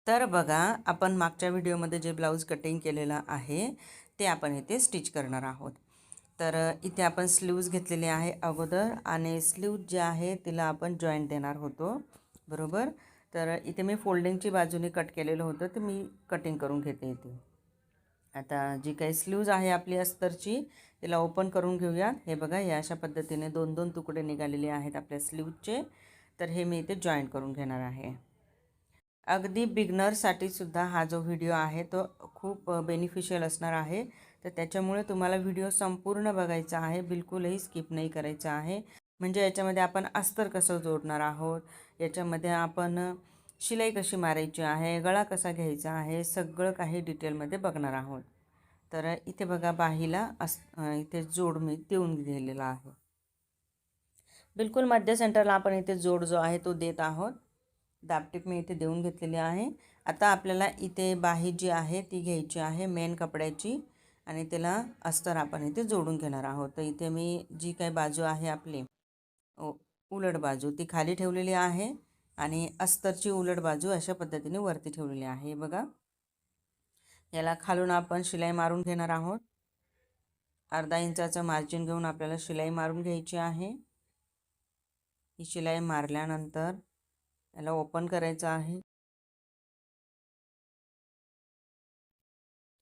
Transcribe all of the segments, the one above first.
तर बघा, आपण मागच्या व्हिडिओमध्ये जे ब्लाऊज कटिंग केलेलं आहे ते आपण इथे स्टिच करणार आहोत. तर इथे आपण स्लीव्ज घेतलेले आहे अगोदर आणि स्लीव्ज जे आहे तिला आपण जॉईंट देणार होतो, बरोबर. तर इथे मी फोल्डिंगची बाजूने कट केलेलं होतं, तर मी कटिंग करून घेते इथे. आता जी काही स्लीव्ज आहे आपली अस्तरची तिला ओपन करून घेऊया. हे बघा, या अशा पद्धतीने दोन दोन तुकडे निघालेले आहेत आपल्या स्लीव्जचे. तर हे मी इथे जॉईंट करून घेणार आहे. अगदी बिगनरसाठी सुद्धा हा जो व्हिडिओ आहे तो खूप बेनिफिशियल असणार आहे. तर त्याच्यामुळे तुम्हाला व्हिडिओ संपूर्ण बघायचा आहे, बिलकुलही स्किप नाही करायचा आहे. म्हणजे याच्यामध्ये आपण अस्तर कसं जोडणार आहोत, याच्यामध्ये आपण शिलाई कशी मारायची आहे, गळा कसा घ्यायचा आहे, सगळं काही डिटेलमध्ये बघणार आहोत. तर इथे बघा, बाहीला इथे जोड मी देऊन दिलेला आहे. बिलकुल मध्य सेंटरला आपण इथे जोड जो आहे तो देत आहोत. दाबटीप मी इथे देऊन घेतलेली आहे. आता आपल्याला इथे बाही जी आहे ती घ्यायची आहे मेन कपड्याची आणि त्याला अस्तर आपण इथे जोडून घेणार आहोत. तर इथे मी जी काही बाजू आहे आपली उलट बाजू ती खाली ठेवलेली आहे आणि अस्तरची उलट बाजू अशा पद्धतीने वरती ठेवलेली आहे. बघा, याला खालून आपण शिलाई मारून घेणार आहोत. अर्धा इंचाचं मार्जिन घेऊन आपल्याला शिलाई मारून घ्यायची आहे. ही शिलाई मारल्यानंतर याला ओपन करायचं आहे.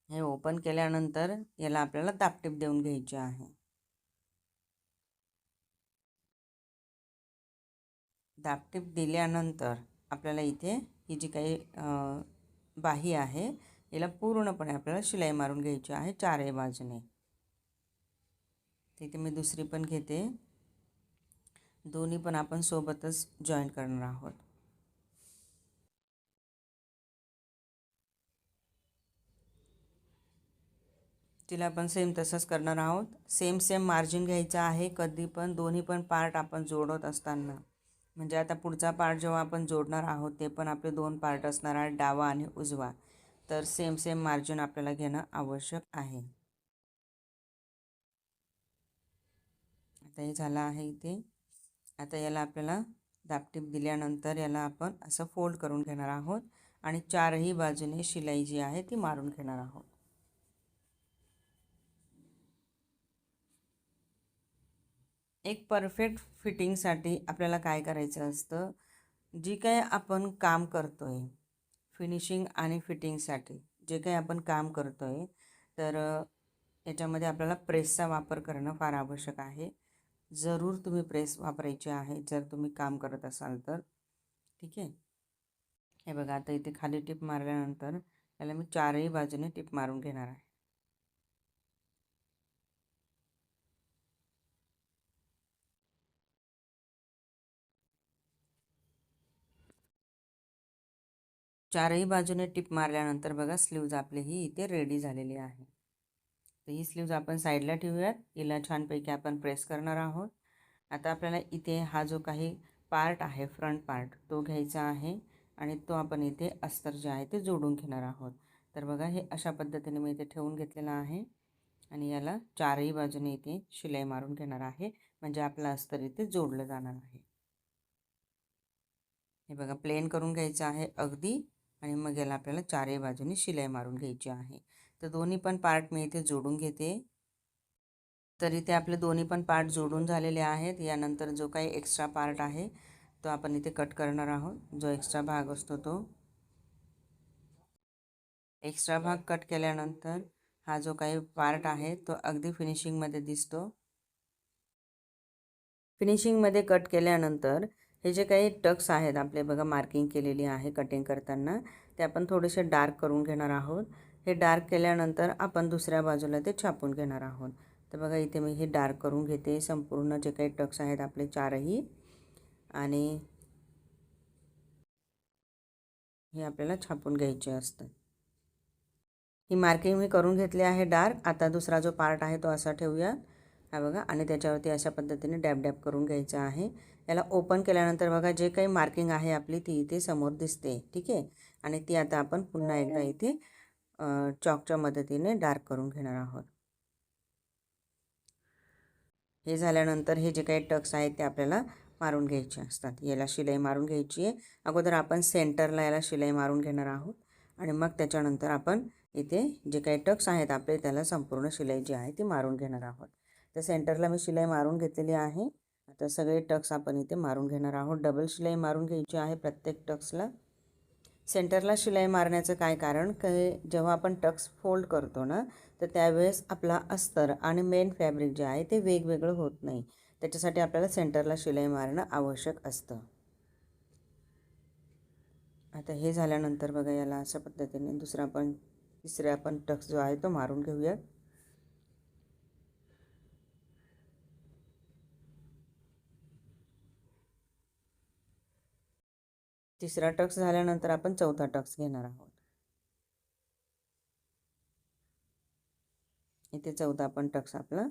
हे ओपन केल्यानंतर याला आपल्याला दाबटीप देऊन घ्यायची आहे. दाबटीप दिल्यानंतर आपल्याला इथे ही जी काही बाही आहे याला पूर्णपणे आपल्याला शिलाई मारून घ्यायची आहे चारही बाजूने. तिथे मी दुसरी पण घेते. दोन्ही पण आपण सोबतच जॉईन करणार आहोत. तिला पण सेम तसंच करणार आहोत. सेम मार्जिन घ्यायचं आहे कधी पण, दोन्ही पण पार्ट आपण जोडत असताना. म्हणजे आता पुढचा पार्ट जेव्हा आपण जोडणार आहोत ते पण आपले दोन पार्ट असणार आहेत, डावा आणि उजवा. तर सेम मार्जिन आपल्याला घेणं आवश्यक आहे. आता हे झालं आहे इथे. आता याला आपल्याला दाबटीप दिल्यानंतर याला आपण असं फोल्ड करून घेणार आहोत आणि चारही बाजूने शिलाई जी आहे ती मारून घेणार आहोत. एक परफेक्ट फिटिंगसाठी आपल्याला काय करायचं असतं, जी काही आपण काम करतो आहे फिनिशिंग आणि फिटिंगसाठी जे काही आपण काम करतो आहे, तर याच्यामध्ये आपल्याला प्रेसचा वापर करणं फार आवश्यक आहे. जरूर तुम्ही प्रेस वापरायची आहे जर तुम्ही काम करत असाल तर, ठीक आहे. हे बघा, आता इथे खाली टिप मारल्यानंतर याला मी चारही बाजूने टिप मारून घेणार आहे. चारही बाजूने टिप मारल्यानंतर बघा, स्लीव्ज आपली ही इथे रेडी झालेली आहे. तर ही स्लीव्ज आपण साईडला ठेवूयात. हिला छानपैकी आपण प्रेस करणार आहोत. आता आपल्याला इथे हा जो काही पार्ट आहे फ्रंट पार्ट तो घ्यायचा आहे आणि तो आपण इथे अस्तर जे आहे ते जोडून घेणार आहोत. तर बघा, हे अशा पद्धतीने मी इथे ठेवून घेतलेलं आहे आणि याला चारही बाजूने इथे शिलाई मारून घेणार आहे. म्हणजे आपलं अस्तर इथे जोडलं जाणार आहे. हे बघा, प्लेन करून घ्यायचं आहे अगदी आणि मग याला आपल्याला चारही बाजूने शिलाई मारून घ्यायची आहे. तर दोन्ही पण पार्ट मी इथे जोडून घेते. तर इथे आपले दोन्ही पण पार्ट जोडून झालेले आहेत. यानंतर जो काही एक्स्ट्रा पार्ट आहे तो आपण इथे कट करणार आहोत. जो एक्स्ट्रा भाग असतो तो एक्स्ट्रा भाग कट केल्यानंतर हा जो काही पार्ट आहे तो अगदी फिनिशिंगमध्ये दिसतो. फिनिशिंगमध्ये कट केल्यानंतर हे जे काही टक्स आहेत आपले बघा मार्किंग केलेली आहे कटिंग करताना, ते आपण थोडेसे डार्क करून घेणार आहोत. हे डार्क केल्यानंतर आपण दुसऱ्या बाजूला ते छापून घेणार आहोत. तर बघा, इथे मी हे डार्क करून घेते संपूर्ण जे काही टक्स आहेत आपले चारही, आणि हे आपल्याला छापून घ्यायचे असतात. ही मार्किंग मी करून घेतली आहे डार्क. आता दुसरा जो पार्ट आहे तो असा ठेवूया, हा बघा, आणि त्याच्यावरती अशा पद्धतीने डॅब डॅब करून घ्यायचं आहे. याला ओपन केल्यानंतर बघा, जे काही मार्किंग आहे आपली ती इथे समोर दिसते, ठीक आहे. आणि ती आता आपण पुन्हा एकदा इथे चॉकच्या मदतीने डार्क करून घेणार आहोत. हे झाल्यानंतर हे जे काही टक्स आहेत ते आपल्याला मारून घ्यायचे असतात. याला शिलाई मारून घ्यायची आहे. अगोदर आपण सेंटरला याला शिलाई मारून घेणार आहोत आणि मग त्याच्यानंतर आपण इथे जे काही टक्स आहेत आपले त्याला संपूर्ण शिलाई जी आहे ती मारून घेणार आहोत. तर सेंटरला मी शिलाई मारून घेतलेली आहे. आता सगळे टक्स आपण इथे मारून घेणार आहोत. डबल शिलाई मारून घ्यायची आहे प्रत्येक टक्सला. सेंटरला शिलाई मारण्याचं काय कारण की जेव्हा आपण टक्स फोल्ड करतो ना तर त्यावेळेस आपला अस्तर आणि मेन फॅब्रिक जे आहे ते वेगवेगळं होत नाही. त्याच्यासाठी आपल्याला सेंटरला शिलाई मारणं आवश्यक असतं. आता हे झाल्यानंतर बघा याला अशा पद्धतीने तिसरा पण टक्स जो आहे तो मारून घेऊयात. तिसरा टक्स झाल्यानंतर आपण चौथा टक्स घेणार आहोत. इथे चौथा पण टक्स आपला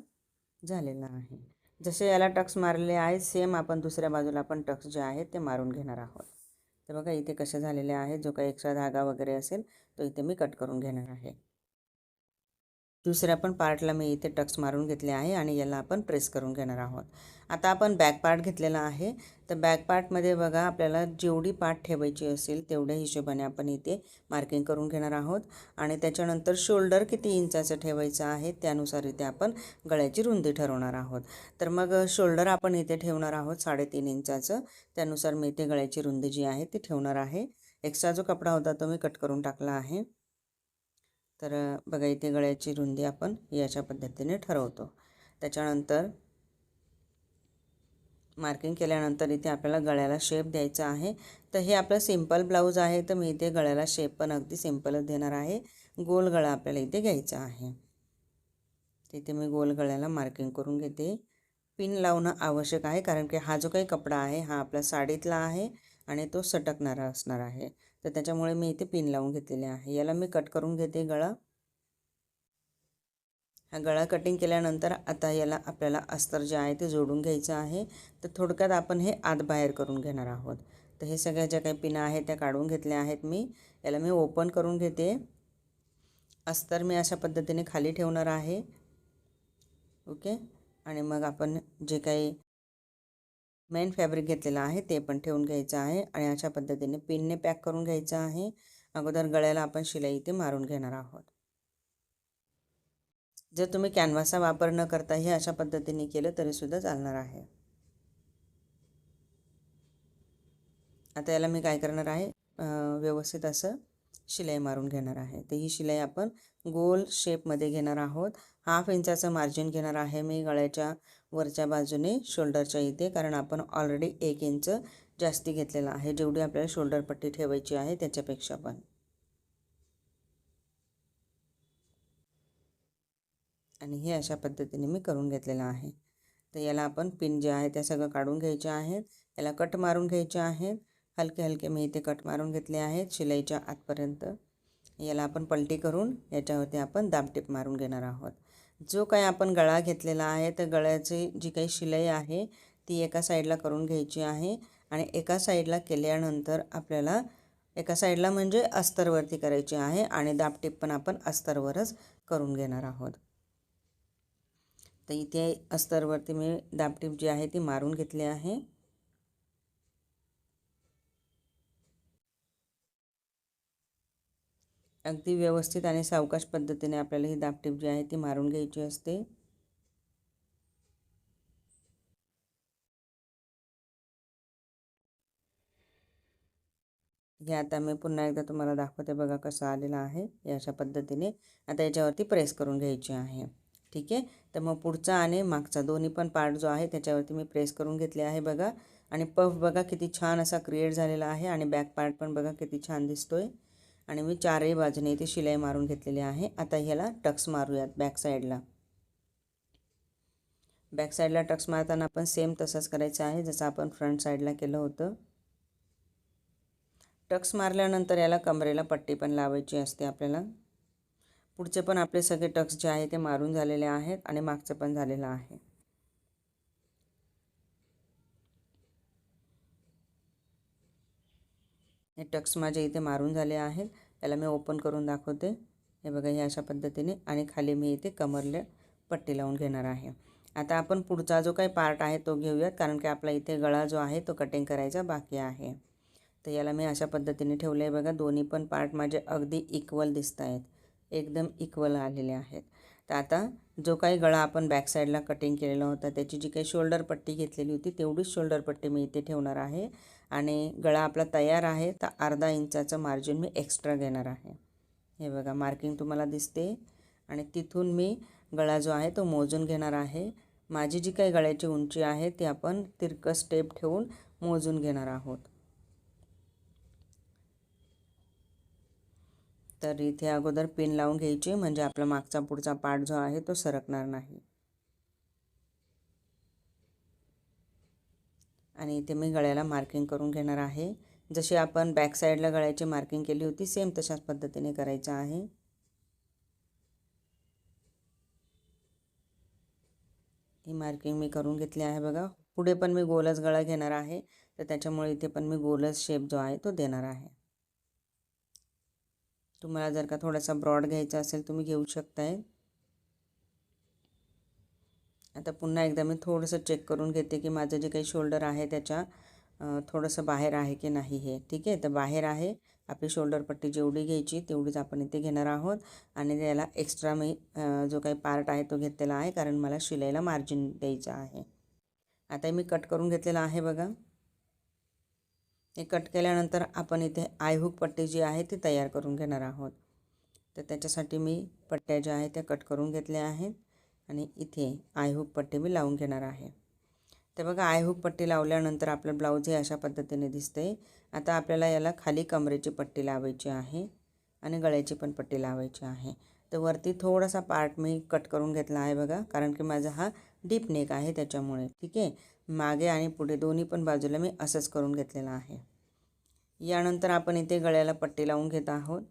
झालेला आहे. जसे याला टक्स मारलेले आहेत सेम आपण दुसऱ्या बाजूला पण टक्स जे आहेत ते मारून घेणार आहोत. तर बघा इथे कसे झालेले आहे. जो काही एक्स्ट्रा धागा वगैरे असेल तो इथे मी कट करून घेणार आहे. दुसऱ्या पण पार्टला मी इथे टक्स मारून घेतले आहे आणि याला आपण प्रेस करून घेणार आहोत. आता आपण बॅक पार्ट घेतलेला आहे. तर बॅक पार्टमध्ये बघा आपल्याला जेवढी पार्ट ठेवायची असेल तेवढ्या हिशोबाने आपण इथे मार्किंग करून घेणार आहोत आणि त्याच्यानंतर शोल्डर किती इंचाचं ठेवायचं आहे त्यानुसार इथे आपण गळ्याची रुंदी ठरवणार आहोत. तर मग शोल्डर आपण इथे ठेवणार आहोत 3.5 इंचाचं. त्यानुसार मी इथे गळ्याची रुंदी जी आहे ती ठेवणार आहे. एक्स्ट्रा जो कपडा होता तो मी कट करून टाकला आहे. तर बघा इथे गळ्याची रुंदी आपण याच्या पद्धतीने ठरवतो. त्याच्यानंतर मार्किंग केल्यानंतर इथे आपल्याला गळ्याला शेप द्यायचा आहे. तर हे आपलं सिंपल ब्लाऊज आहे तर मी इथे गळ्याला शेप पण अगदी सिंपलच देणार आहे. गोल गळा आपल्याला इथे घ्यायचा आहे. तिथे मी गोल गळ्याला मार्किंग करून घेते. पिन लावणं आवश्यक आहे कारण की हा जो काही कपडा आहे हा आपला साडीतला आहे आणि तो सटकणारा असणार आहे. तर त्याच्यामुळे मी इथे पिन लावून घेतलेले आहे. याला मी कट करून घेते गळा. हा गळा कटिंग केल्यानंतर आता याला आपल्याला अस्तर जे आहे ते जोडून घ्यायचं आहे. तर थोडक्यात आपण हे आत बाहेर करून घेणार आहोत. तर हे सगळ्या ज्या काही पिना आहेत त्या काढून घेतल्या आहेत मी. याला मी ओपन करून घेते. अस्तर मी अशा पद्धतीने खाली ठेवणार आहे. ओके. आणि मग आपण जे काही मेन फॅब्रिक घेतलेलं आहे ते पण ठेवून घ्यायचं आहे आणि अशा पद्धतीने पिनने पॅक करून घ्यायचं आहे. अगोदर गळ्याला आपण शिलाई इथे मारून घेणार आहोत. जर तुम्ही कॅनव्हासचा वापर न करता हे अशा पद्धतीने केलं तरीसुद्धा चालणार आहे. आता याला मी काय करणार आहे व्यवस्थित असं शिलाई मारून घेणार आहे. तर ही शिलाई आपण गोल शेपमध्ये घेणार आहोत. 1/2 इंचाचं मार्जिन घेणार आहे मी गळ्याच्या वरच्या बाजूने शोल्डरच्या इथे, कारण आपण ऑलरेडी 1 इंच जास्ती घेतलेला आहे जेवढी आपल्याला शोल्डर पट्टी ठेवायची आहे त्याच्यापेक्षा पण. आणि हे अशा पद्धतीने मी करून घेतलेलं आहे. तर याला आपण पिन जे आहे त्या सगळं काढून घ्यायचे आहेत. याला कट मारून घ्यायचे आहेत. हलके हलके मी इथे कट मारून घेतले आहेत शिलाईच्या आतपर्यंत. याला आपण पलटी करून याच्यावरती आपण दाबटीप मारून घेणार आहोत. जो काही आपण गळा घेतलेला आहे तर गळ्याची जी काही शिलाई आहे ती एका साईडला करून घ्यायची आहे आणि एका साईडला केल्यानंतर आपल्याला एका साईडला म्हणजे अस्तरवरती करायची आहे आणि दाबटीप पण आपण अस्तरवरच करून घेणार आहोत. तर इथे अस्तरवरती मी दाबटीप जी आहे ती मारून घेतली आहे. अगदी व्यवस्थित आणि सावकाश पद्धतीने आपल्याला ही दाबटीप जी आहे ती मारून घ्यायची असते. हे आता मी पुन्हा एकदा तुम्हाला दाखवते बघा कसं आलेलं आहे. अशा पद्धतीने आता याच्यावरती प्रेस करून घ्यायची आहे. ठीक आहे. तर मग पुढचा आणि मागचा दोन्ही पण पार्ट जो आहे त्याच्यावरती मी प्रेस करून घेतले आहे बघा. आणि पफ बघा किती छान असा क्रिएट झालेला आहे आणि बॅक पार्ट पण बघा किती छान दिसतोय. आणि मी चारही बाजूने इथे शिलाई मारून घेतलेली आहे. आता ह्याला टक्स मारूयात बॅक साईडला. बॅक साईडला टक्स मारताना आपण सेम तसंच करायचं आहे जसं आपण फ्रंट साईडला केलं होतं. टक्स मारल्यानंतर याला कमरेला पट्टी पण लावायची असते आपल्याला. पुढचे पण आपले सगळे टक्स जे आहे ते मारून झालेले आहेत आणि मागचं पण झालेलं आहे. हे टक्स माझे इथे मारून झाले आहेत. याला मी ओपन करून दाखवते. हे बघा हे अशा पद्धतीने आणि खाली मी इथे कमरला पट्टी लावून घेणार आहे. आता आपण पुढचा जो काही पार्ट आहे तो घेऊयात, कारण की आपला इथे गळा जो आहे तो कटिंग करायचा बाकी आहे. तर याला मी अशा पद्धतीने ठेवलं आहे बघा. दोन्ही पण पार्ट माझे अगदी इक्वल दिसत आहेत, एकदम इक्वल आलेले आहेत. तर आता जो काही गळा आपण बॅक साईडला कटिंग केलेला होता त्याची जी काही शोल्डर पट्टी घेतलेली होती तेवढीच शोल्डर पट्टी मी इथे ठेवणार आहे. आणि गळा आपला तयार आहे, तर अर्धा इंचाचं मार्जिन मी एक्स्ट्रा घेणार आहे. हे बघा मार्किंग तुम्हाला दिसते. आणि तिथून मी गळा जो आहे तो मोजून घेणार आहे. माझी जी काही गळ्याची उंची आहे ती आपण तिरकं स्टेप ठेवून मोजून घेणार आहोत. तर इथे अगोदर पिन लावून घ्यायची, म्हणजे आपला मागचा पुढचा पार्ट जो आहे तो सरकणार नाही. आणि इथे मी गळ्याला मार्किंग करून घेणार आहे. जशी आपण बॅक साईडला गळ्याची मार्किंग केली होती सेम तशाच पद्धतीने करायचं आहे. ही मार्किंग मी करून घेतली आहे बघा. पुढे पण मी गोलच गळा घेणार आहे, तर त्याच्यामुळे इथे पण मी गोलच शेप जो आहे तो देणार आहे. तुम्हाला जर का थोडासा ब्रॉड घ्यायचा असेल तुम्ही घेऊ शकताय. आता पुन्हा एकदा मी थोडंसं चेक करून घेते की माझं जे काही शोल्डर आहे त्याच्या थोडंसं बाहेर आहे की नाही हे. ठीक आहे, तर बाहेर आहे. आपली शोल्डर पट्टी जेवढी घ्यायची तेवढीच आपण इथे घेणार आहोत. आणि त्याला एक्स्ट्रा मी जो काही पार्ट आहे तो घेतलेला आहे, कारण मला शिलाईला मार्जिन द्यायचं आहे. आता मी कट करून घेतलेला आहे बघा. हे कट केल्यानंतर आपण इथे आयहूक पट्टी जी आहे ती तयार करून घेणार आहोत. तर त्याच्यासाठी मी पट्ट्या ज्या आहेत त्या कट करून घेतल्या आहेत आणि इथे आयहूक पट्टी मी लावून घेणार आहे. तर बघा आयहूक पट्टी लावल्यानंतर आपलं ब्लाऊज हे अशा पद्धतीने दिसते. आता आपल्याला याला खाली कमरेची पट्टी लावायची आहे आणि गळ्याची पण पट्टी लावायची आहे. तर वरती थोडासा पार्ट मी कट करून घेतला आहे बघा, कारण की माझा हा डीप नेक आहे त्याच्यामुळे. ठीक आहे, मागे आणि पुढे दोन्ही पण बाजूला मी असंच करून घेतलेलं आहे. यानंतर आपण इथे गळ्याला पट्टी लावून घेत आहोत.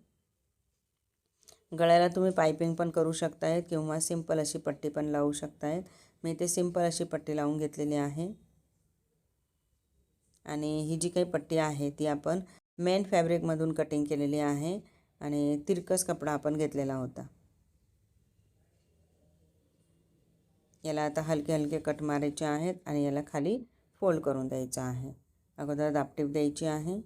गळ्याला तुम्ही पायपिंग पण करू शकतायत किंवा सिंपल अशी पट्टी पण लावू शकतायत. मी इथे सिंपल अशी पट्टी लावून घेतलेली आहे. आणि ही जी काही पट्टी आहे ती आपण मेन फॅब्रिकमधून कटिंग केलेली आहे आणि तिरकस कपडा आपण घेतलेला होता. याला आता हलके हलके कट मारायचे आहेत आणि याला खाली फोल्ड करून द्यायचं आहे. अगोदर दापटीप द्यायची आहे.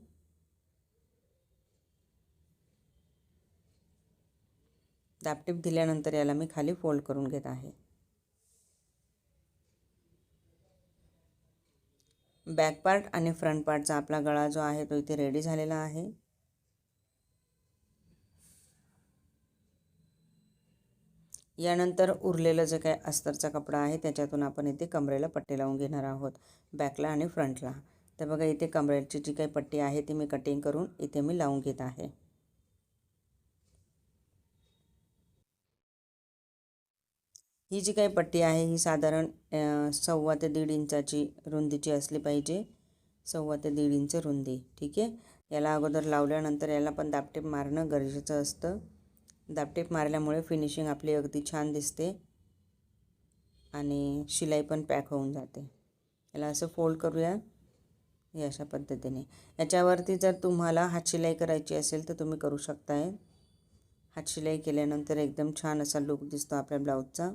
दापटीप दिल्यानंतर याला मी खाली फोल्ड करून घेत आहे. बॅक पार्ट आणि फ्रंट पार्टचा आपला गळा जो आहे तो इथे रेडी झालेला आहे. यानंतर उरलेलं जे काही अस्तरचा कपडा आहे त्याच्यातून आपण इथे कमरेला पट्टी लावून घेणार आहोत, बॅकला आणि फ्रंटला. तर बघा इथे कमरेची जी काही पट्टी आहे ती मी कटिंग करून इथे मी लावून घेत आहे. ही जी काही पट्टी आहे ही साधारण 1.25 ते 1.5 इंचाची रुंदीची असली पाहिजे. 1.25 ते 1.5 इंच रुंदी. ठीक आहे, याला अगोदर लावल्यानंतर याला पण दापटीप मारणं गरजेचं असतं. दापटीप मारल्यामुळे फिनिशिंग आपली अगदी छान दिसते आणि शिलाई पण पॅक होऊन जाते. याला असं फोल्ड करूया हे अशा पद्धतीने. याच्यावरती जर तुम्हाला हातशिलाई करायची असेल तर तुम्ही करू शकताय. हातशिलाई केल्यानंतर एकदम छान असा लुक दिसतो आपल्या ब्लाऊजचा.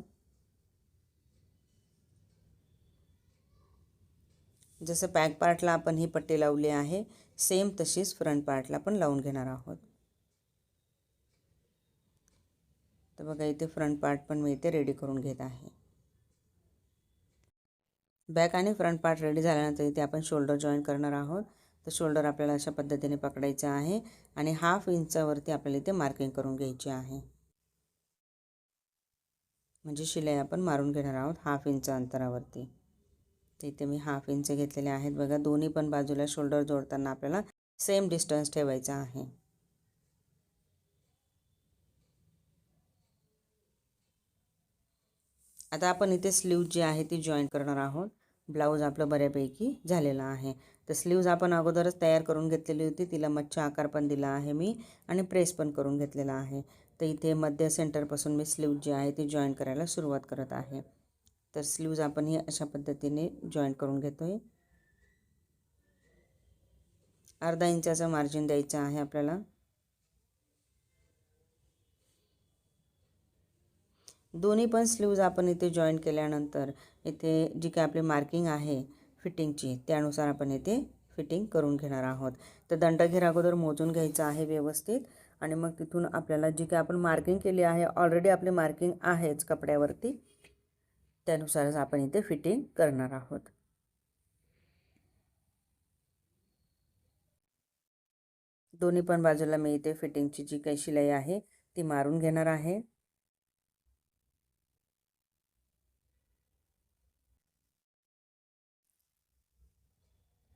जसं बॅक पार्टला आपण ही पट्टी लावली आहे सेम तशीच फ्रंट पार्टला पण लावून घेणार आहोत. तर बघा इथे फ्रंट पार्ट पण मी इथे रेडी करून घेत आहे. बॅक आणि फ्रंट पार्ट रेडी झाल्यानंतर इथे आपण शोल्डर जॉईन करणार आहोत. तर शोल्डर आपल्याला अशा पद्धतीने पकडायचं आहे आणि 1/2 इंचावरती आपल्याला इथे मार्किंग करून घ्यायची आहे. म्हणजे शिलाई आपण मारून घेणार आहोत 1/2 इंच अंतरावरती. तर इथे मी 1/2 इंच घेतलेले आहेत बघा. दोन्ही पण बाजूला शोल्डर जोडताना आपल्याला सेम डिस्टन्स ठेवायचा आहे. आता आपण इथे स्लीव जी आहे ती जॉईन करणार आहोत. ब्लाऊज आपलं बऱ्यापैकी झालेला आहे. तर स्लीव्ज आपण अगोदरच तयार करून घेतलेली होती, तिला मच्छा आकार पण दिला आहे मी आणि प्रेस पण करून घेतलेला आहे. तर इथे मध्य सेंटरपासून मी स्लीव जी आहे ती जॉईन करायला सुरुवात करत आहे. तर स्लीव्ज आपण ही अशा पद्धतीने जॉईन करून घेतो आहे. अर्धा इंचाचं मार्जिन द्यायचं आहे आपल्याला. दोन्ही पण स्लीव्ज आपण इथे जॉईन केल्यानंतर इथे जी काय आपली मार्किंग आहे फिटिंगची त्यानुसार आपण इथे फिटिंग करून घेणार आहोत. तर दंडघेर अगोदर मोजून घ्यायचं आहे व्यवस्थित आणि मग तिथून आपल्याला जी काय आपण मार्किंग केली आहे ऑलरेडी आपली मार्किंग आहेच कपड्यावरती त्यानुसारच आपण इथे फिटिंग करणार आहोत. दोन्ही पण बाजूला मी इथे फिटिंगची जी काही शिलाई आहे ती मारून घेणार आहे.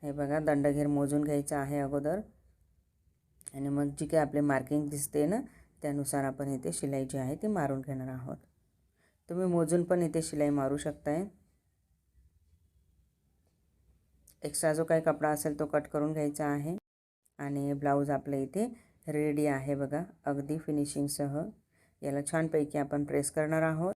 हे बघा दंडघेर मोजून घ्यायचं आहे अगोदर आणि मग जी काही आपली मार्किंग दिसते ना त्यानुसार आपण इथे शिलाई जी आहे ती मारून घेणार आहोत. तुम्ही मोजून पण इथे शिलाई मारू शकताय. एक्स्ट्रा जो काही कपडा असेल तो कट करून घ्यायचा आहे आणि ब्लाऊज आपल्या इथे रेडी आहे बघा अगदी फिनिशिंगसह. याला छानपैकी आपण प्रेस करणार आहोत.